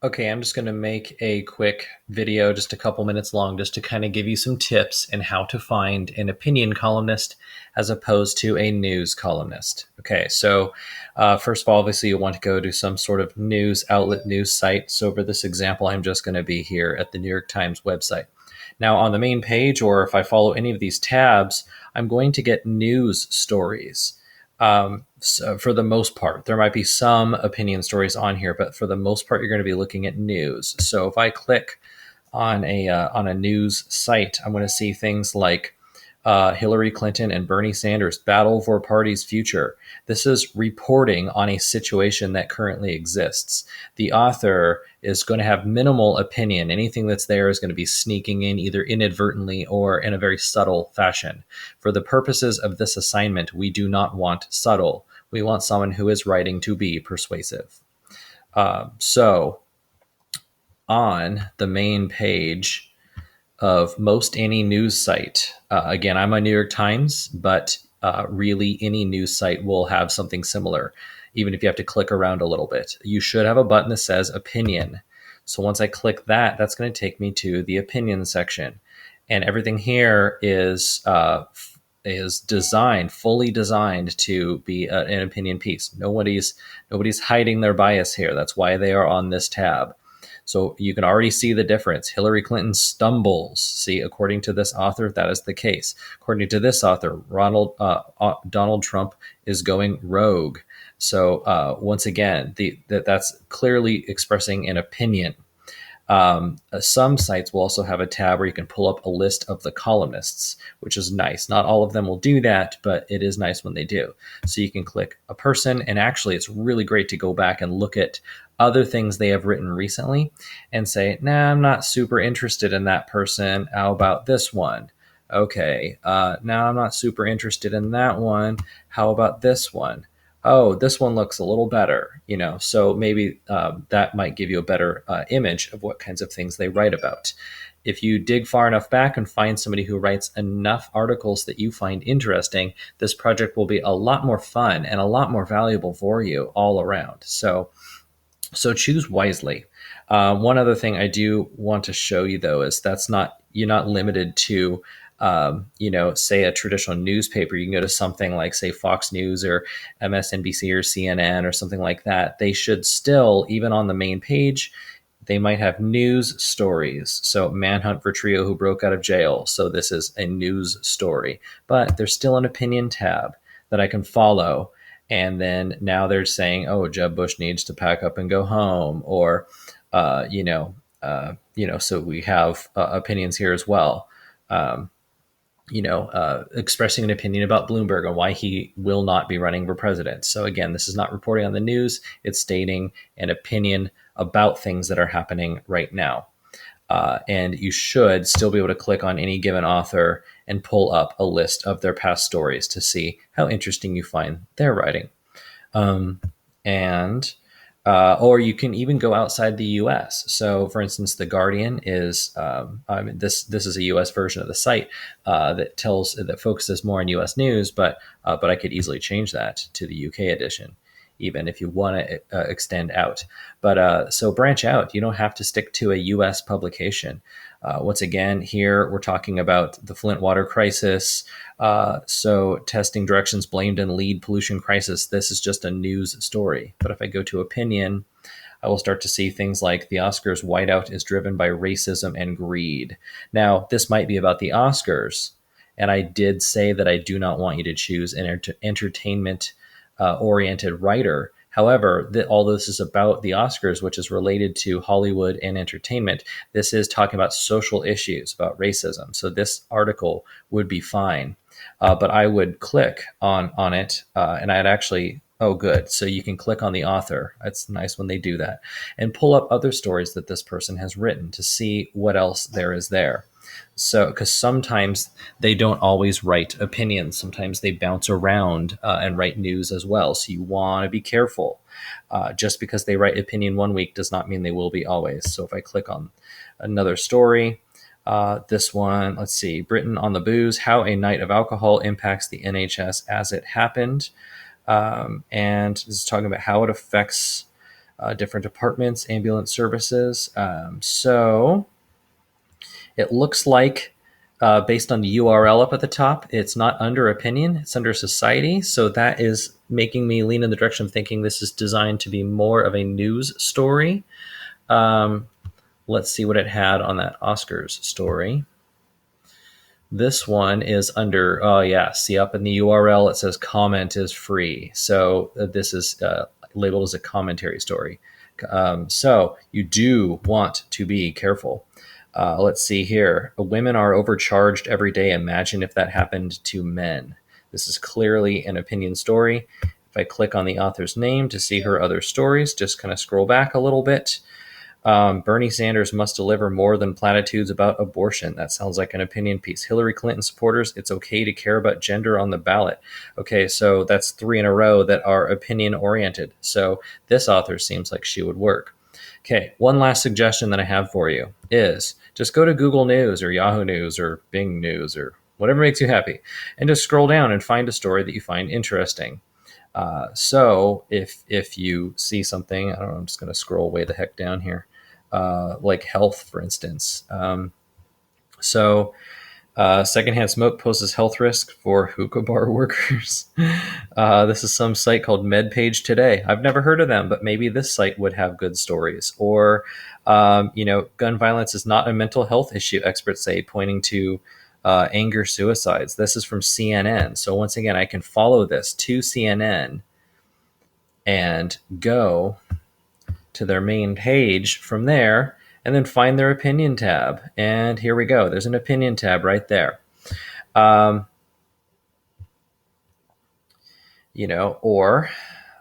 Okay, I'm just going to make a quick video, just a couple minutes long, just to kind of give you some tips in how to find an opinion columnist as opposed to a news columnist. Okay, so first of all, obviously, you want to go to some sort of news outlet, news site. So for this example, I'm just going to be here at the New York Times website. Now, on the main page, or if I follow any of these tabs, I'm going to get news stories. So for the most part, there might be some opinion stories on here, but for the most part, you're going to be looking at news. So if I click on a news site, I'm going to see things like Hillary Clinton and Bernie Sanders battle for party's future. This is reporting on a situation that currently exists. The author is going to have minimal opinion. Anything that's there is going to be sneaking in either inadvertently or in a very subtle fashion. For the purposes of this assignment, we do not want subtle. We want someone who is writing to be persuasive. So on the main page of most any news site, again, I'm a New York Times, but really any news site will have something similar, even if you have to click around a little bit. You should have a button that says opinion. So once I click that, that's going to take me to the opinion section. And everything here is designed, fully designed to be an opinion piece. Nobody's hiding their bias here. That's why they are on this tab. So you can already see the difference. Hillary Clinton stumbles. See, according to this author, that is the case. According to this author, Donald Trump is going rogue. So once again, that's clearly expressing an opinion. Some sites will also have a tab where you can pull up a list of the columnists, which is nice. Not all of them will do that, but it is nice when they do. So you can click a person, and actually it's really great to go back and look at other things they have written recently and say, nah, I'm not super interested in that person. How about this one? Okay, now I'm not super interested in that one. How about this one? Oh, this one looks a little better, so maybe that might give you a better image of what kinds of things they write about. If you dig far enough back and find somebody who writes enough articles that you find interesting, this project will be a lot more fun and a lot more valuable for you all around. So choose wisely. One other thing I do want to show you, though, is you're not limited to say a traditional newspaper. You can go to something like, say, Fox News or MSNBC or CNN or something like that. They should still, even on the main page, they might have news stories. So manhunt for trio who broke out of jail. So this is a news story, but there's still an opinion tab that I can follow. And then now they're saying, oh, Jeb Bush needs to pack up and go home, or, so we have opinions here as well. Expressing an opinion about Bloomberg and why he will not be running for president. So again, this is not reporting on the news. It's stating an opinion about things that are happening right now. And you should still be able to click on any given author and pull up a list of their past stories to see how interesting you find their writing. Or you can even go outside the U.S. So, for instance, The Guardian is this is a U.S. version of the site that focuses more on U.S. news, but I could easily change that to the U.K. edition, even if you want to extend out. But so branch out. You don't have to stick to a U.S. publication. Once again, here we're talking about the Flint water crisis. So testing directions blamed in lead pollution crisis. This is just a news story. But if I go to opinion, I will start to see things like the Oscars whiteout is driven by racism and greed. Now, this might be about the Oscars. And I did say that I do not want you to choose an entertainment oriented writer. However, although this is about the Oscars, which is related to Hollywood and entertainment, this is talking about social issues, about racism. So this article would be fine. But I would click on it, and I'd actually, oh, good. So you can click on the author. It's nice when they do that. And pull up other stories that this person has written to see what else there is there. So, because sometimes they don't always write opinions. Sometimes they bounce around and write news as well. So you want to be careful. Just because they write opinion one week does not mean they will be always. So if I click on another story, this one, let's see, Britain on the booze, how a night of alcohol impacts the NHS as it happened. And this is talking about how it affects different departments, ambulance services. So it looks like, based on the URL up at the top, it's not under opinion, it's under society. So that is making me lean in the direction of thinking this is designed to be more of a news story. Let's see what it had on that Oscars story. This one is under, oh yeah, see up in the URL, it says comment is free. So this is labeled as a commentary story. So you do want to be careful. Let's see here. Women are overcharged every day. Imagine if that happened to men. This is clearly an opinion story. If I click on the author's name to see her other stories, just kind of scroll back a little bit. Bernie Sanders must deliver more than platitudes about abortion. That sounds like an opinion piece. Hillary Clinton supporters, it's okay to care about gender on the ballot. Okay, so that's 3 in a row that are opinion oriented. So this author seems like she would work. Okay, one last suggestion that I have for you is just go to Google News or Yahoo News or Bing News or whatever makes you happy, and just scroll down and find a story that you find interesting. So if you see something, I don't know, I'm just going to scroll way the heck down here, like health, for instance. Secondhand smoke poses health risk for hookah bar workers. This is some site called MedPage Today. I've never heard of them, but maybe this site would have good stories. Or, gun violence is not a mental health issue, experts say, pointing to anger suicides. This is from CNN. So once again, I can follow this to CNN and go to their main page from there, and then find their opinion tab. And here we go. There's an opinion tab right there. Or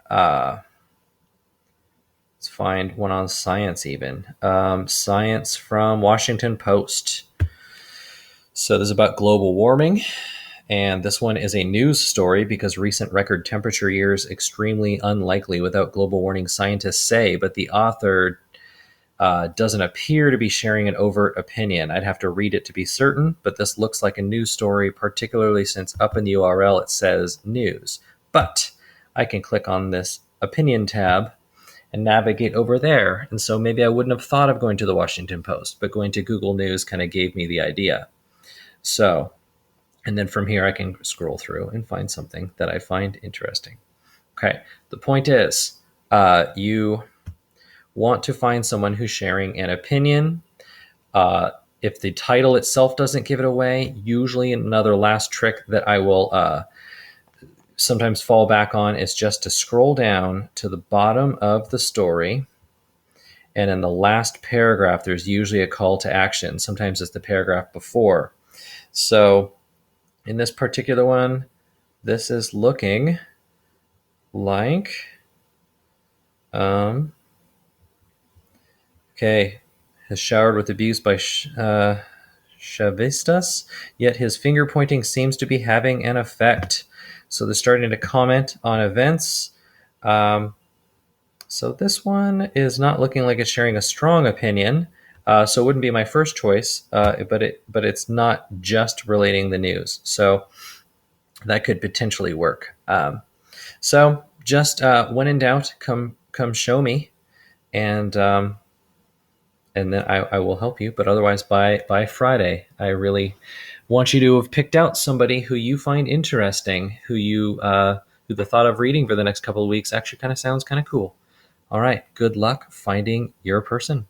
let's find one on science even. Science from Washington Post. So this is about global warming. And this one is a news story because recent record temperature years extremely unlikely without global warming, scientists say, but the author doesn't appear to be sharing an overt opinion. I'd have to read it to be certain, but this looks like a news story, particularly since up in the URL it says news. But I can click on this opinion tab and navigate over there. And so maybe I wouldn't have thought of going to the Washington Post, but going to Google News kind of gave me the idea. So, and then from here I can scroll through and find something that I find interesting. Okay, the point is, you want to find someone who's sharing an opinion. If the title itself doesn't give it away, usually another last trick that I will sometimes fall back on is just to scroll down to the bottom of the story. And in the last paragraph, there's usually a call to action. Sometimes it's the paragraph before. So in this particular one, this is looking like, has showered with abuse by Chavistas, yet his finger pointing seems to be having an effect. So they're starting to comment on events. So this one is not looking like it's sharing a strong opinion. So it wouldn't be my first choice, but it's not just relating the news. So that could potentially work. So just when in doubt, come show me, and then I will help you. But otherwise, by Friday, I really want you to have picked out somebody who you find interesting, who the thought of reading for the next couple of weeks actually kind of sounds kind of cool. All right, good luck finding your person.